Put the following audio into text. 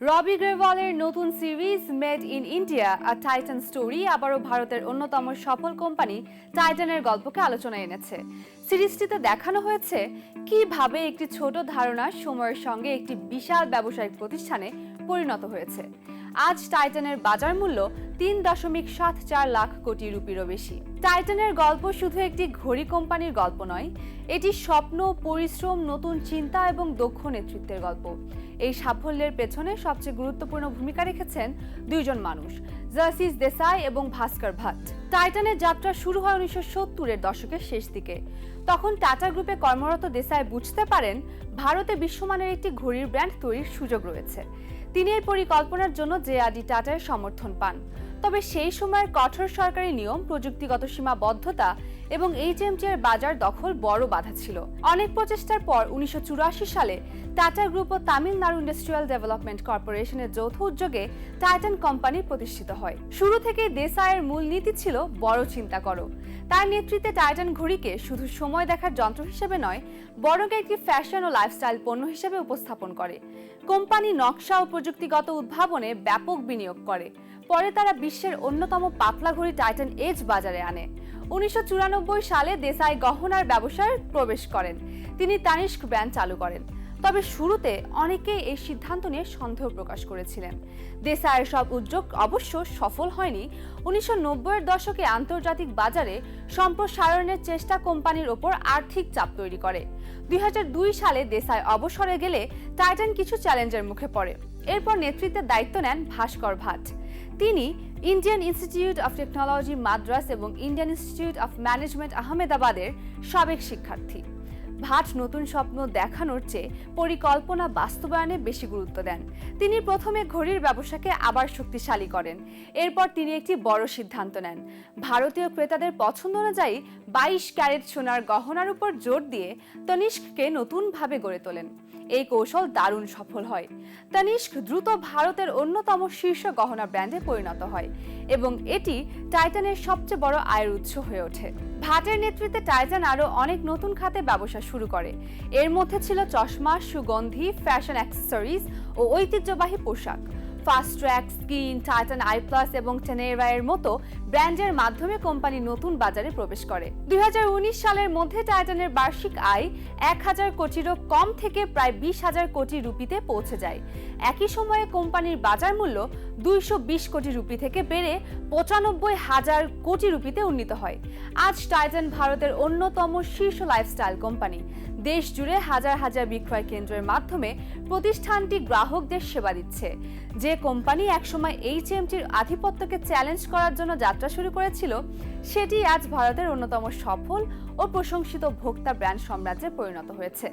রবি গ্রেওয়ালের নতুন series made in India a Titan story আবারও ভারতের অন্যতম সফল কোম্পানি টাইটানের গল্পকে আলোচনায় এনেছে। সিরিজটিতে দেখানো হয়েছে কিভাবে একটি ছোট ধারণা সময়ের সঙ্গে একটি বিশাল ব্যবসায়িক প্রতিষ্ঠানে পরিণত হয়েছে। আজ টাইটানের বাজার মূল্য ৩.৭৪ লাখ কোটি রুপিরও বেশি। টাইটানের গল্প শুধু একটি ঘড়ি কোম্পানির গল্প নয়, এটি স্বপ্ন, পরিশ্রম, নতুন চিন্তা এবং দক্ষ নেতৃত্বের গল্প। এই সাফল্যের পেছনে সবচেয়ে গুরুত্বপূর্ণ ভূমিকা রেখেছেন দুইজন মানুষ, জাসিস দেসাই এবং ভাস্কর ভাট। টাইটানের যাত্রা শুরু হয় 1970-এর দশকের শেষ দিকে। তখন টাটা গ্রুপে কর্মরত দেসাই বুঝতে পারেন ভারতে বিশ্বমানের একটি ঘড়ির ব্র্যান্ড তৈরির সুযোগ রয়েছে। তিনি এই পরিকল্পনার জন্য জে.আর.ডি. টাটার সমর্থন পান। তবে সেই সময়ের কঠোর সরকারি নিয়ম, প্রযুক্তিগত সীমাবদ্ধতা এবং এইচএমটি এর বাজার দখল বড় বাধা ছিল। অনেক প্রচেষ্টার পর 1984 সালে টাটা গ্রুপ ও তামিলনাড়ু ইন্ডাস্ট্রিয়াল ডেভেলপমেন্ট কর্পোরেশনের যৌথ উদ্যোগে টাইটান কোম্পানি প্রতিষ্ঠিত হয়। শুরু থেকেই দেসাইয়ের মূল নীতি ছিল বড় চিন্তা করো। তার নেতৃত্বে টাইটান ঘড়িকে শুধু সময় দেখার যন্ত্র হিসেবে নয়, বরং একটি ফ্যাশন ও লাইফস্টাইল পণ্য হিসেবে উপস্থাপন করে। কোম্পানি নকশা ও প্রযুক্তিগত উদ্ভাবনে ব্যাপক বিনিয়োগ করে। পরে তারা বিশ্বের অন্যতম পাতলা ঘড়ি টাইটান এজ বাজারে আনে। 1994 সালে দেসাই গহনার ব্যবসায় প্রবেশ করেন। তিনি তানিস্ক ব্র্যান্ড চালু করেন। তবে শুরুতে অনেকেই এই সিদ্ধান্ত নিয়ে সন্দেহ প্রকাশ করেছিলেন। দেসাইয়ের সব উদ্যোগ অবশ্য সফল হয়নি। 1990-এর দশকে আন্তর্জাতিক বাজারে সম্প্রসারণের চেষ্টা কোম্পানির ওপর আর্থিক চাপ তৈরি করে। 2002 সালে দেসাই অবসরে গেলে টাইটান কিছু চ্যালেঞ্জের মুখে পড়ে। এরপর নেতৃত্বের দায়িত্ব নেন ভাস্কর ভাট। তিনি Indian institute of technology Madras এবং ইন্ডিয়ান ইনস্টিটিউট অফ ম্যানেজমেন্ট আহমেদাবাদের সাবেক শিক্ষার্থী। ভাট নতুন স্বপ্ন দেখানোর চেয়ে পরিকল্পনা বাস্তবায়নে বেশি গুরুত্ব দেন। তিনি প্রথমে ঘড়ির ব্যবসাকে আবার শক্তিশালী করেন। এরপর তিনি একটি বড় সিদ্ধান্ত নেন। ভারতীয় ক্রেতাদের পছন্দ অনুযায়ী 22 ক্যারেট সোনার গহনার উপর জোর দিয়ে তনিষ্ককে নতুনভাবে গড়ে তোলেন। এই কৌশল দারুণ সফল হয়। তানিস্ক দ্রুত ভারতের অন্যতম শীর্ষ গহনা ব্র্যান্ডে পরিণত হয় এবং এটি টাইটানের সবচেয়ে বড় আয়ের উৎস হয়ে ওঠে। ভাটের নেতৃত্বে টাইটান আরও অনেক নতুন খাতে ব্যবসা শুরু করে। এর মধ্যে ছিল চশমা, সুগন্ধি, ফ্যাশন অ্যাক্সেসরিজ ও ঐতিহ্যবাহী পোশাক। Fast track, skin, Titan I plus এবং টেনেরা এর মতো ব্র্যান্ডের মাধ্যমে কোম্পানি নতুন বাজারে প্রবেশ করে। 2019 সালের মধ্যে টাইটানের বার্ষিক আয় 1000 কোটিরও কম থেকে প্রায় 20,000 কোটি রুপিতে পৌঁছে যায়। একই সময়ে কোম্পানির বাজার মূল্য 220 কোটি রুপি থেকে বেড়ে 95,000 কোটি রুপিতে উন্নীত হয়। আজ টাইটান ভারতের অন্যতম শীর্ষ লাইফস্টাইল কোম্পানি। দেশ জুড়ে হাজার হাজার বিক্রয় কেন্দ্রের মাধ্যমে প্রতিষ্ঠানটি গ্রাহকদের সেবা দিচ্ছে। যে কোম্পানি একসময় এইচএমটির আধিপত্যকে চ্যালেঞ্জ করার জন্য যাত্রা শুরু করেছিল, সেটি আজ ভারতের অন্যতম সফল ও প্রশংসিত ভোক্তা ব্র্যান্ড সাম্রাজ্যে পরিণত হয়েছে।